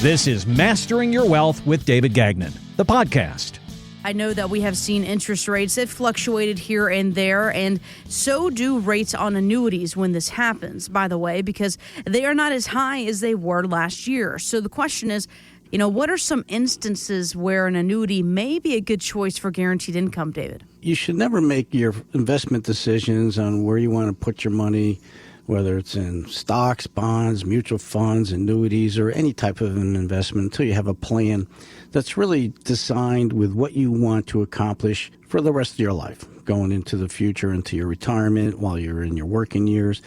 This is Mastering Your Wealth with David Gagnon, the podcast. I know that we have seen interest rates that fluctuated here and there, and so do rates on annuities when this happens, by the way, because they are not as high as they were last year. So the question is, what are some instances where an annuity may be a good choice for guaranteed income, David? You should never make your investment decisions on where you want to put your money, whether it's in stocks, bonds, mutual funds, annuities, or any type of an investment until you have a plan that's really designed with what you want to accomplish for the rest of your life, going into the future, into your retirement, while you're in your working years.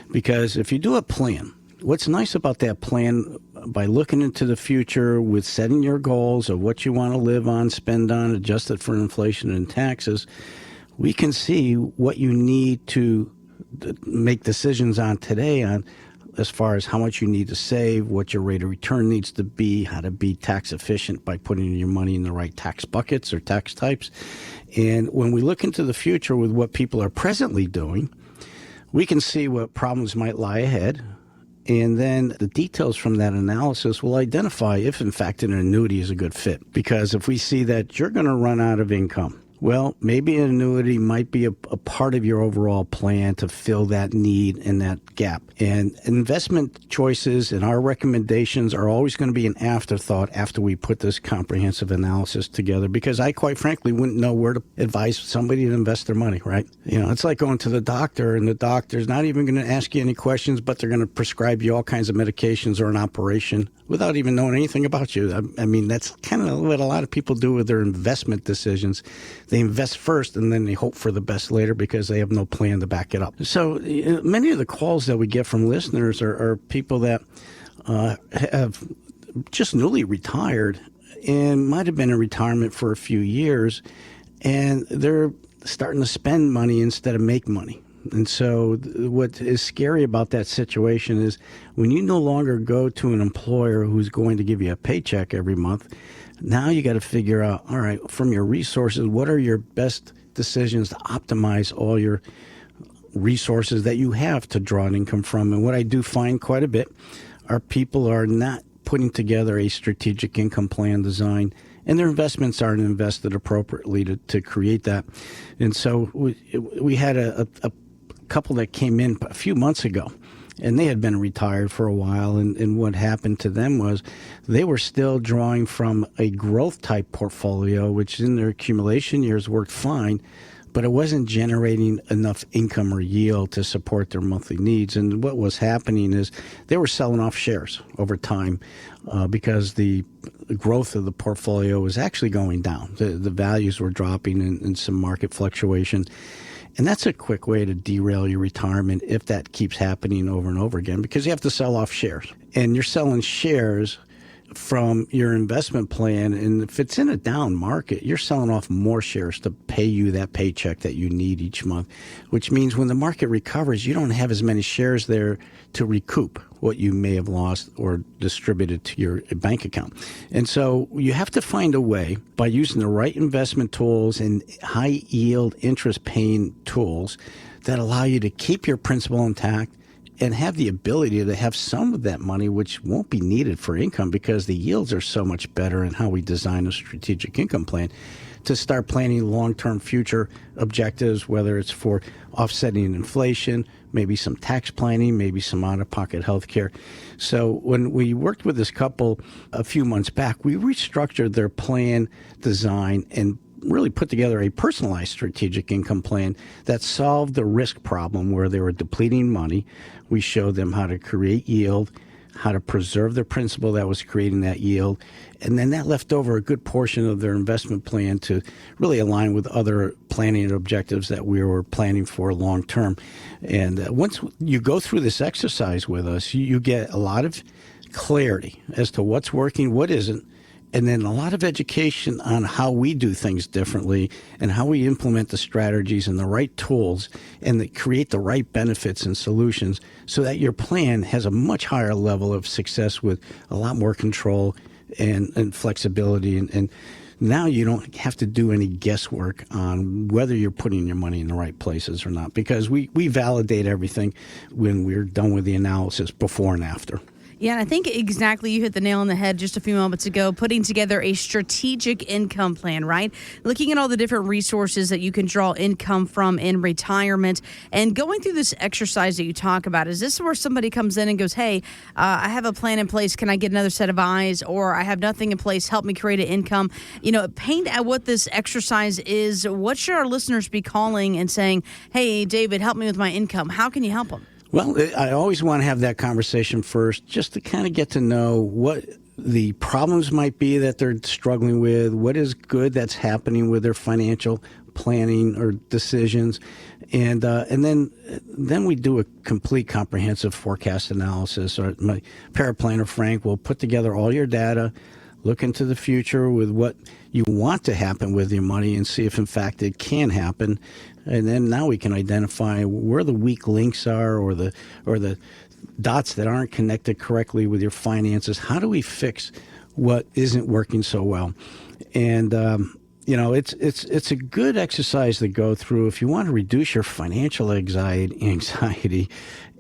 Because if you do a plan, what's nice about that plan, by looking into the future with setting your goals of what you want to live on, spend on, adjusted for inflation and taxes, we can see what you need to make decisions on today on as far as how much you need to save, what your rate of return needs to be, how to be tax efficient by putting your money in the right tax buckets or tax types. And when we look into the future with what people are presently doing, we can see what problems might lie ahead. And then the details from that analysis will identify if, in fact, an annuity is a good fit. Because if we see that you're going to run out of income, well, maybe an annuity might be a part of your overall plan to fill that need and that gap. And investment choices and our recommendations are always going to be an afterthought after we put this comprehensive analysis together, because I quite frankly wouldn't know where to advise somebody to invest their money, right? It's like going to the doctor, and the doctor's not even going to ask you any questions, but they're going to prescribe you all kinds of medications or an operation without even knowing anything about you. I mean, that's kind of what a lot of people do with their investment decisions. They invest first and then they hope for the best later because they have no plan to back it up. So many of the calls that we get from listeners are people that have just newly retired and might have been in retirement for a few years, and they're starting to spend money instead of make money. And so what is scary about that situation is when you no longer go to an employer who's going to give you a paycheck every month, now you got to figure out, all right, from your resources, what are your best decisions to optimize all your resources that you have to draw an income from. And what I do find quite a bit are people are not putting together a strategic income plan design, and their investments aren't invested appropriately to create that. And so we had a couple that came in a few months ago, and they had been retired for a while, and what happened to them was they were still drawing from a growth type portfolio, which in their accumulation years worked fine, but it wasn't generating enough income or yield to support their monthly needs. And what was happening is they were selling off shares over time because the growth of the portfolio was actually going down. The values were dropping and some market fluctuation. And that's a quick way to derail your retirement if that keeps happening over and over again, because you have to sell off shares. And you're selling shares from your investment plan, and if it's in a down market, you're selling off more shares to pay you that paycheck that you need each month, which means when the market recovers, you don't have as many shares there to recoup what you may have lost or distributed to your bank account. And so you have to find a way, by using the right investment tools and high yield interest paying tools, that allow you to keep your principal intact and have the ability to have some of that money, which won't be needed for income because the yields are so much better in how we design a strategic income plan, to start planning long-term future objectives, whether it's for offsetting inflation, maybe some tax planning, maybe some out-of-pocket health care. So when we worked with this couple a few months back, we restructured their plan design and really put together a personalized strategic income plan that solved the risk problem where they were depleting money. We showed them how to create yield, how to preserve their principal that was creating that yield, and then that left over a good portion of their investment plan to really align with other planning objectives that we were planning for long term. And once you go through this exercise with us, you get a lot of clarity as to what's working, what isn't, and then a lot of education on how we do things differently and how we implement the strategies and the right tools and that create the right benefits and solutions so that your plan has a much higher level of success with a lot more control and flexibility. And now you don't have to do any guesswork on whether you're putting your money in the right places or not, because we validate everything when we're done with the analysis before and after. Yeah, and I think exactly you hit the nail on the head just a few moments ago, putting together a strategic income plan, right? Looking at all the different resources that you can draw income from in retirement and going through this exercise that you talk about. Is this where somebody comes in and goes, hey, I have a plan in place. Can I get another set of eyes? Or I have nothing in place. Help me create an income. Paint out what this exercise is. What should our listeners be calling and saying, hey, David, help me with my income? How can you help them? Well, I always want to have that conversation first, just to kind of get to know what the problems might be that they're struggling with, what is good that's happening with their financial planning or decisions, and then we do a complete comprehensive forecast analysis. Or my paraplanner Frank will put together all your data, look into the future with what you want to happen with your money, and see if in fact it can happen. And then now we can identify where the weak links are, or the dots that aren't connected correctly with your finances. How do we fix what isn't working so well? And it's a good exercise to go through if you want to reduce your financial anxiety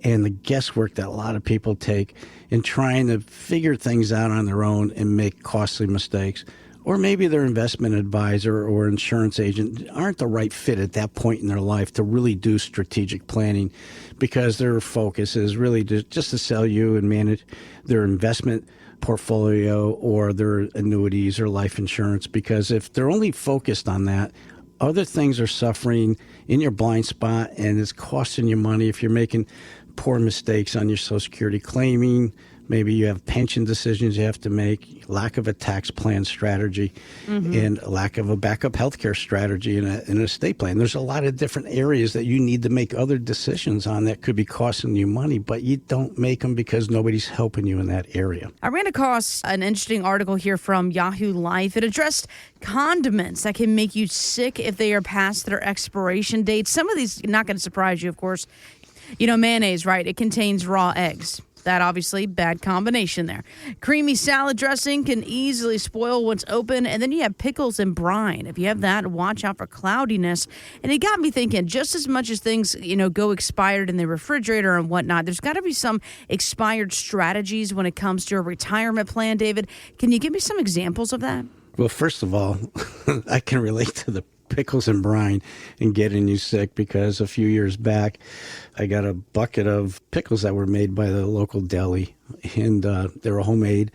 and the guesswork that a lot of people take in trying to figure things out on their own and make costly mistakes. Or maybe their investment advisor or insurance agent aren't the right fit at that point in their life to really do strategic planning, because their focus is really just to sell you and manage their investment portfolio or their annuities or life insurance. Because if they're only focused on that, other things are suffering in your blind spot, and it's costing you money if you're making poor mistakes on your Social Security claiming. Maybe you have pension decisions you have to make, lack of a tax plan strategy, and lack of a backup healthcare strategy in an estate plan. There's a lot of different areas that you need to make other decisions on that could be costing you money, but you don't make them because nobody's helping you in that area. I ran across an interesting article here from Yahoo Life. It addressed condiments that can make you sick if they are past their expiration date. Some of these are not going to surprise you, of course. Mayonnaise, right? It contains raw eggs. That obviously bad combination there. Creamy salad dressing can easily spoil once open. And then you have pickles and brine. If you have that, watch out for cloudiness. And it got me thinking, just as much as things, go expired in the refrigerator and whatnot, there's got to be some expired strategies when it comes to a retirement plan, David. Can you give me some examples of that? Well, first of all, I can relate to the pickles and brine and getting you sick, because a few years back I got a bucket of pickles that were made by the local deli, and they were homemade.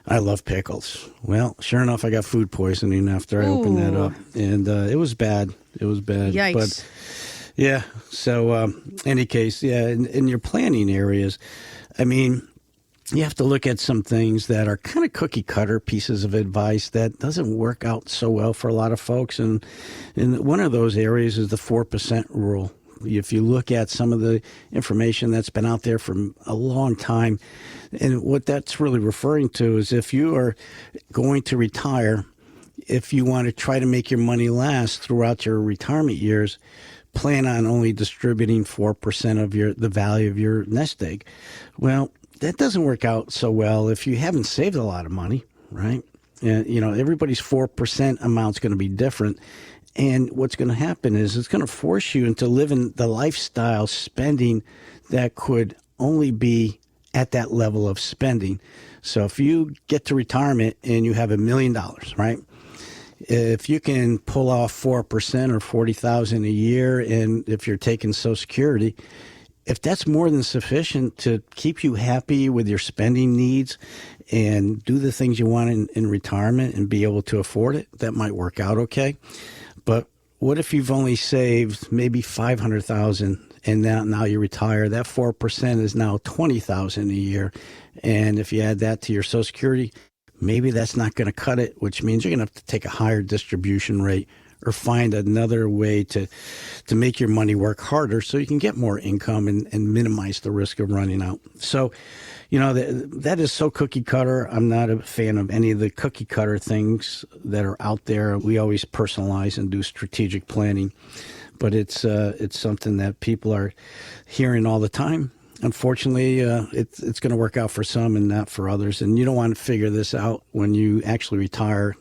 I love pickles. Well, sure enough, I got food poisoning after I opened that up, and it was bad. It was bad. Yikes. But yeah, so any case, yeah, in your planning areas, I mean, you have to look at some things that are kind of cookie cutter pieces of advice that doesn't work out so well for a lot of folks. And one of those areas is the 4% rule. If you look at some of the information that's been out there for a long time, and what that's really referring to is if you are going to retire, if you want to try to make your money last throughout your retirement years, plan on only distributing 4% of the value of your nest egg. Well, that doesn't work out so well if you haven't saved a lot of money, right? And, everybody's 4% amount's going to be different. And what's going to happen is it's going to force you into living the lifestyle spending that could only be at that level of spending. So if you get to retirement and you have $1 million, right? If you can pull off 4% or $40,000 a year, and if you're taking Social Security, if that's more than sufficient to keep you happy with your spending needs and do the things you want in retirement and be able to afford it, that might work out okay. But what if you've only saved maybe $500,000 and now you retire? That 4% is now $20,000 a year. And if you add that to your Social Security, maybe that's not going to cut it, which means you're going to have to take a higher distribution rate or find another way to make your money work harder so you can get more income and minimize the risk of running out. So, that is so cookie cutter. I'm not a fan of any of the cookie cutter things that are out there. We always personalize and do strategic planning, but it's something that people are hearing all the time. Unfortunately, it's going to work out for some and not for others. And you don't want to figure this out when you actually retire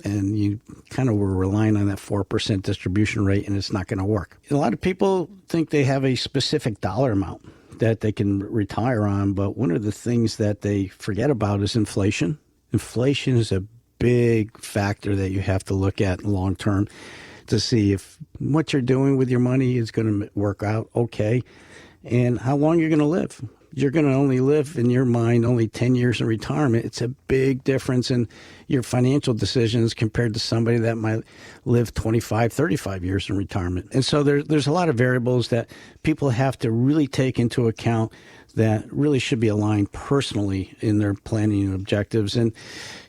and you kind of were relying on that 4% distribution rate, and it's not going to work. A lot of people think they have a specific dollar amount that they can retire on. But one of the things that they forget about is inflation. Inflation is a big factor that you have to look at long term to see if what you're doing with your money is going to work out okay and how long you're going to live. You're going to only live, in your mind, only 10 years in retirement. It's a big difference in your financial decisions compared to somebody that might live 25, 35 years in retirement. And so there's a lot of variables that people have to really take into account that really should be aligned personally in their planning and objectives. And,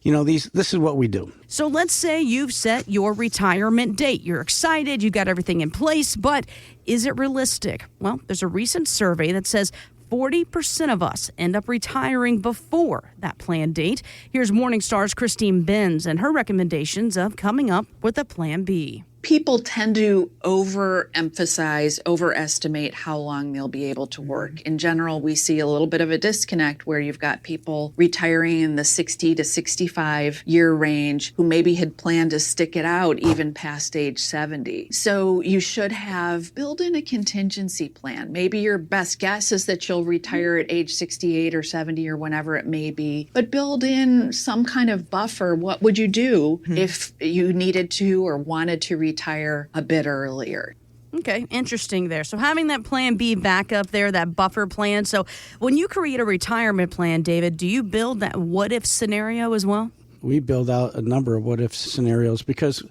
this is what we do. So let's say you've set your retirement date. You're excited, you've got everything in place, but is it realistic? Well, there's a recent survey that says 40% of us end up retiring before that planned date. Here's Morningstar's Christine Benz and her recommendations of coming up with a Plan B. People tend to overestimate how long they'll be able to work. In general, we see a little bit of a disconnect where you've got people retiring in the 60 to 65 year range who maybe had planned to stick it out even past age 70. So you should build in a contingency plan. Maybe your best guess is that you'll retire at age 68 or 70 or whenever it may be, but build in some kind of buffer. What would you do if you needed to or wanted to retire a bit earlier? Okay, interesting there. So having that Plan B backup there, that buffer plan. So when you create a retirement plan, David, do you build that what-if scenario as well? We build out a number of what-if scenarios because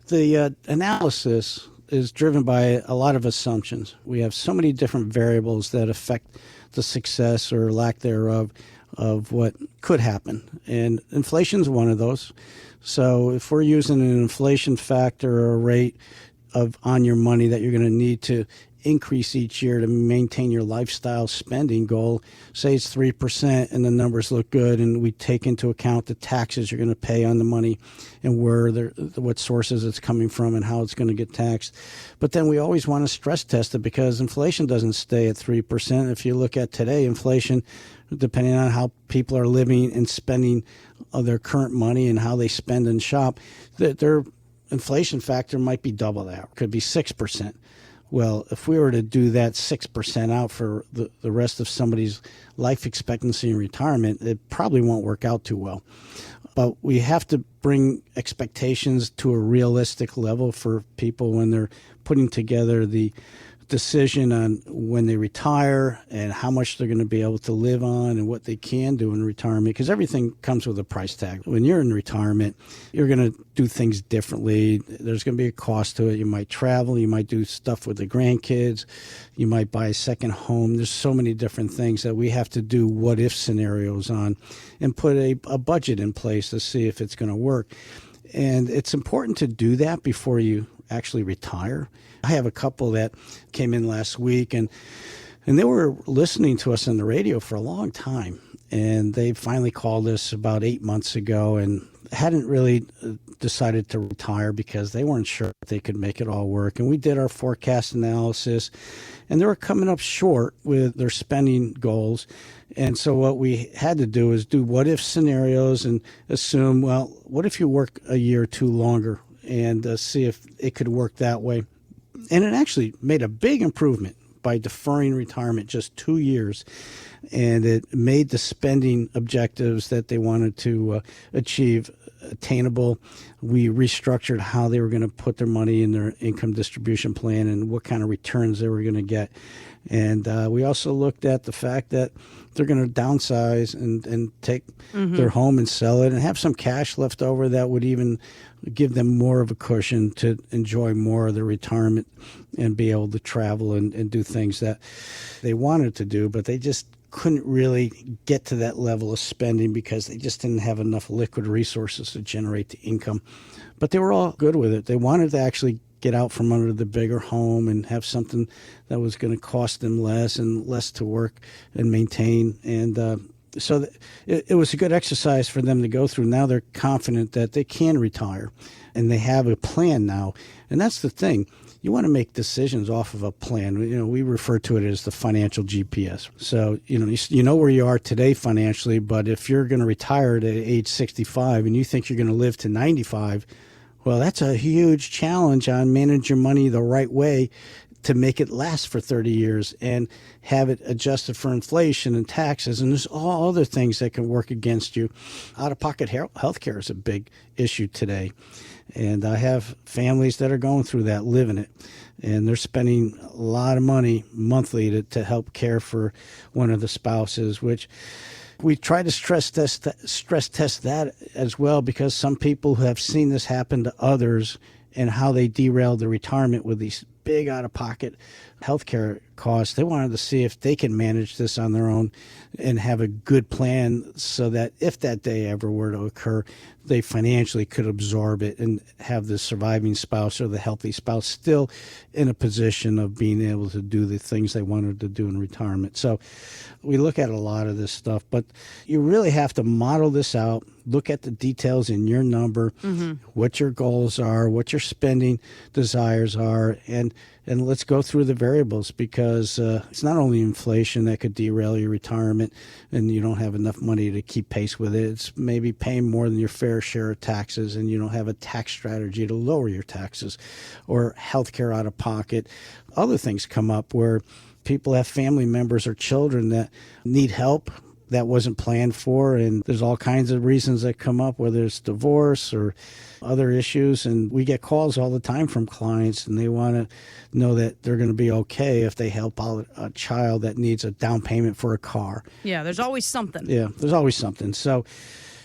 the analysis is driven by a lot of assumptions. We have so many different variables that affect the success or lack thereof of what could happen. And inflation is one of those. So if we're using an inflation factor or a rate on your money that you're going to need to increase each year to maintain your lifestyle spending goal, say it's 3% and the numbers look good, and we take into account the taxes you're going to pay on the money and what sources it's coming from and how it's going to get taxed. But then we always want to stress test it because inflation doesn't stay at 3%. If you look at today, inflation, depending on how people are living and spending their current money and how they spend and shop, their inflation factor might be double that. It could be 6%. Well, if we were to do that 6% out for the rest of somebody's life expectancy in retirement, it probably won't work out too well. But we have to bring expectations to a realistic level for people when they're putting together the decision on when they retire and how much they're going to be able to live on and what they can do in retirement, because everything comes with a price tag. When you're in retirement, you're going to do things differently. There's going to be a cost to it. You might travel. You might do stuff with the grandkids. You might buy a second home. There's so many different things that we have to do what-if scenarios on and put a budget in place to see if it's going to work. And it's important to do that before you actually retire. I have a couple that came in last week, and they were listening to us on the radio for a long time. And they finally called us about 8 months ago and hadn't really decided to retire because they weren't sure if they could make it all work. And we did our forecast analysis, and they were coming up short with their spending goals. And so what we had to do is do what-if scenarios and assume, well, what if you work a year or two longer and see if it could work that way. And it actually made a big improvement by deferring retirement just 2 years. And it made the spending objectives that they wanted to achieve attainable. We restructured how they were going to put their money in their income distribution plan and what kind of returns they were going to get. And we also looked at the fact that they're going to downsize and take their home and sell it and have some cash left over that would even give them more of a cushion to enjoy more of their retirement and be able to travel and do things that they wanted to do, but they just couldn't really get to that level of spending because they just didn't have enough liquid resources to generate the income. But they were all good with it. They wanted to actually get out from under the bigger home and have something that was going to cost them less and less to work and maintain. And so it was a good exercise for them to go through. Now they're confident that they can retire and they have a plan now. And that's the thing. You want to make decisions off of a plan. You know, we refer to it as the financial GPS. So, you know where you are today financially, but if you're going to retire at age 65 and you think you're going to live to 95, well, that's a huge challenge on managing your money the right way to make it last for 30 years and have it adjusted for inflation and taxes. And there's all other things that can work against you. Out-of-pocket health care is a big issue today. And I have families that are going through that, living it. And they're spending a lot of money monthly to help care for one of the spouses, which we try to stress test that as well, because some people who have seen this happen to others and how they derailed their retirement with these big out-of-pocket healthcare costs. They wanted to see if they can manage this on their own and have a good plan so that if that day ever were to occur, they financially could absorb it and have the surviving spouse or the healthy spouse still in a position of being able to do the things they wanted to do in retirement. So we look at a lot of this stuff, but you really have to model this out, look at the details in your number, what your goals are, what your spending desires are, and let's go through the variables, because it's not only inflation that could derail your retirement and you don't have enough money to keep pace with it. It's maybe paying more than your fair share of taxes and you don't have a tax strategy to lower your taxes, or healthcare out of pocket. Other things come up where people have family members or children that need help that wasn't planned for, and there's all kinds of reasons that come up, whether it's divorce or other issues. And we get calls all the time from clients, and they want to know that they're going to be okay if they help out a child that needs a down payment for a car. Yeah, there's always something. Yeah, there's always something. So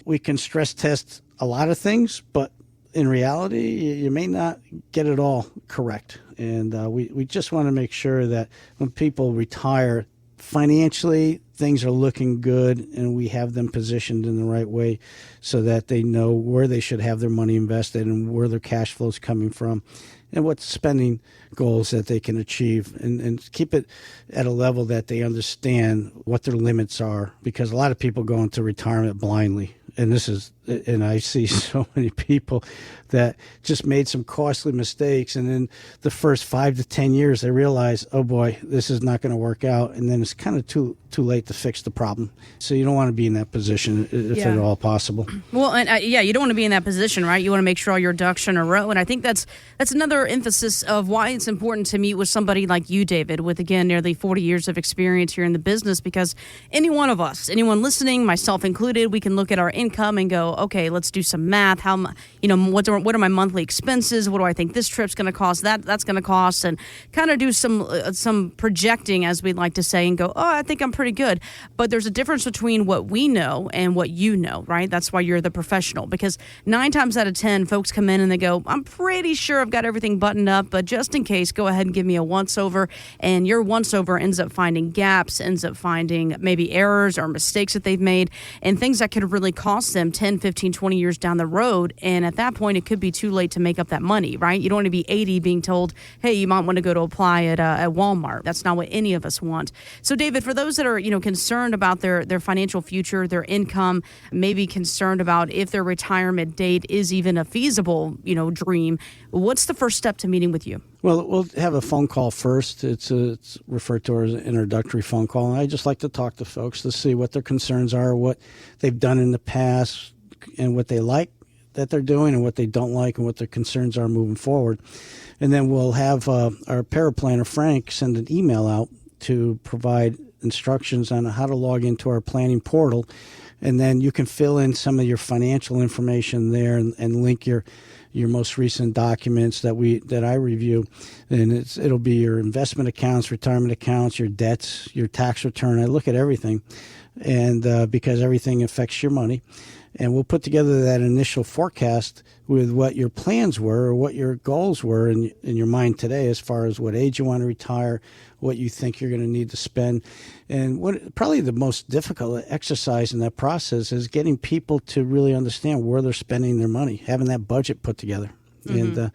we can stress test a lot of things, but in reality, you may not get it all correct. And we just want to make sure that when people retire, financially, things are looking good, and we have them positioned in the right way so that they know where they should have their money invested and where their cash flow is coming from and what spending goals that they can achieve, and keep it at a level that they understand what their limits are, because a lot of people go into retirement blindly. And I see so many people that just made some costly mistakes, and in the first 5 to 10 years, they realize, oh boy, this is not going to work out, and then it's kind of too late to fix the problem. So you don't want to be in that position if at all possible. Well, and you don't want to be in that position, right? You want to make sure all your ducks are in a row, and I think that's another emphasis of why it's important to meet with somebody like you, David, with, again, nearly 40 years of experience here in the business, because any one of us, anyone listening, myself included, we can look at our income and go, okay, let's do some math. What are my monthly expenses? What do I think this trip's going to cost? That's going to cost, and kind of do some projecting, as we'd like to say, and go, oh, I think I'm pretty good. But there's a difference between what we know and what you know, right? That's why you're the professional, because 9 times out of 10, folks come in and they go, I'm pretty sure I've got everything buttoned up, but just in case, go ahead and give me a once-over. And your once-over ends up finding gaps, ends up finding maybe errors or mistakes that they've made, and things that could really cost them 10, 15, 20 years down the road. And at that point, it could be too late to make up that money, right? You don't want to be 80 being told, hey, you might want to go to apply at Walmart. That's not what any of us want. So, David, for those that are concerned about their financial future, their income, maybe concerned about if their retirement date is even a feasible dream, what's the first step to meeting with you? Well, we'll have a phone call first. It's referred to as an introductory phone call. And I just like to talk to folks to see what their concerns are, what they've done in the past, and what they like that they're doing, and what they don't like, and what their concerns are moving forward. And then we'll have our paraplanner, Frank, send an email out to provide instructions on how to log into our planning portal. And then you can fill in some of your financial information there and link your most recent documents that I review. And it'll be your investment accounts, retirement accounts, your debts, your tax return. I look at everything, and because everything affects your money. And we'll put together that initial forecast with what your plans were or what your goals were in your mind today, as far as what age you want to retire, what you think you're going to need to spend. And what probably the most difficult exercise in that process is getting people to really understand where they're spending their money, having that budget put together. Mm-hmm.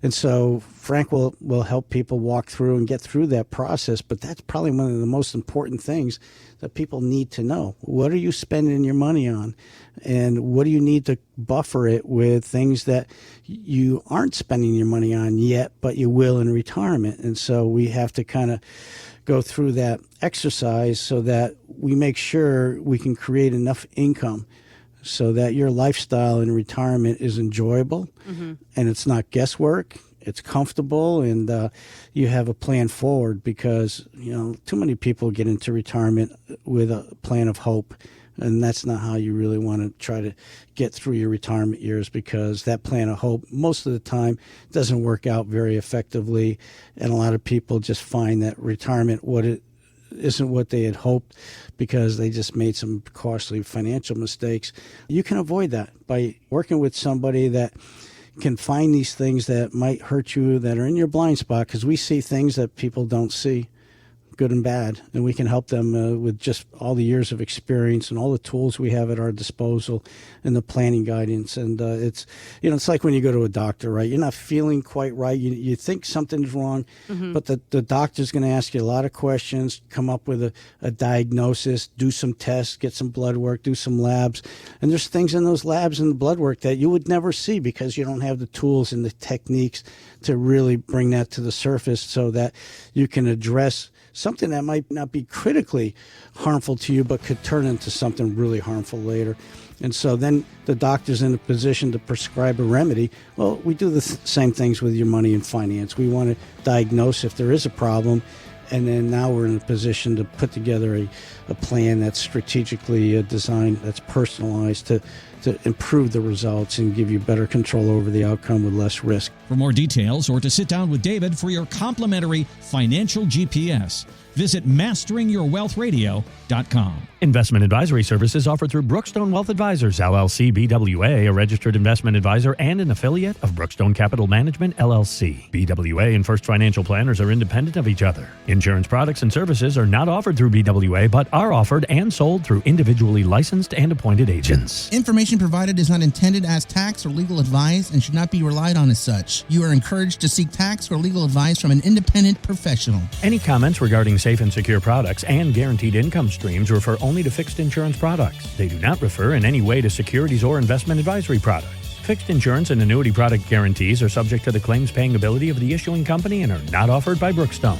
And so Frank will help people walk through and get through that process. But that's probably one of the most important things that people need to know. What are you spending your money on? And what do you need to buffer it with things that you aren't spending your money on yet, but you will in retirement? And so we have to kind of go through that exercise so that we make sure we can create enough income so that your lifestyle in retirement is enjoyable, mm-hmm. and it's not guesswork, it's comfortable, and you have a plan forward, because, too many people get into retirement with a plan of hope. And that's not how you really want to try to get through your retirement years, because that plan of hope most of the time doesn't work out very effectively. And a lot of people just find that retirement isn't what they had hoped, because they just made some costly financial mistakes. You can avoid that by working with somebody that can find these things that might hurt you, that are in your blind spot, because we see things that people don't see, good and bad, and we can help them with just all the years of experience and all the tools we have at our disposal and the planning guidance. And it's like when you go to a doctor, right? You're not feeling quite right. You think something's wrong, but the doctor's going to ask you a lot of questions, come up with a diagnosis, do some tests, get some blood work, do some labs. And there's things in those labs and the blood work that you would never see, because you don't have the tools and the techniques to really bring that to the surface, so that you can address something that might not be critically harmful to you, but could turn into something really harmful later. And so then the doctor's in a position to prescribe a remedy. Well, we do the same things with your money and finance. We want to diagnose if there is a problem, and then now we're in a position to put together a plan that's strategically designed, that's personalized to improve the results and give you better control over the outcome with less risk. For more details, or to sit down with David for your complimentary financial GPS, visit masteringyourwealthradio.com. Investment advisory services offered through Brookstone Wealth Advisors, LLC, BWA, a registered investment advisor and an affiliate of Brookstone Capital Management, LLC. BWA and First Financial Planners are independent of each other. Insurance products and services are not offered through BWA, but are offered and sold through individually licensed and appointed agents. Information provided is not intended as tax or legal advice and should not be relied on as such. You are encouraged to seek tax or legal advice from an independent professional. Any comments regarding safe and secure products and guaranteed income streams refer only to fixed insurance products. They do not refer in any way to securities or investment advisory products. Fixed insurance and annuity product guarantees are subject to the claims paying ability of the issuing company and are not offered by Brookstone.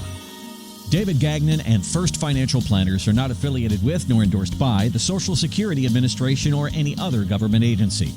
David Gagnon and First Financial Planners are not affiliated with nor endorsed by the Social Security Administration or any other government agency.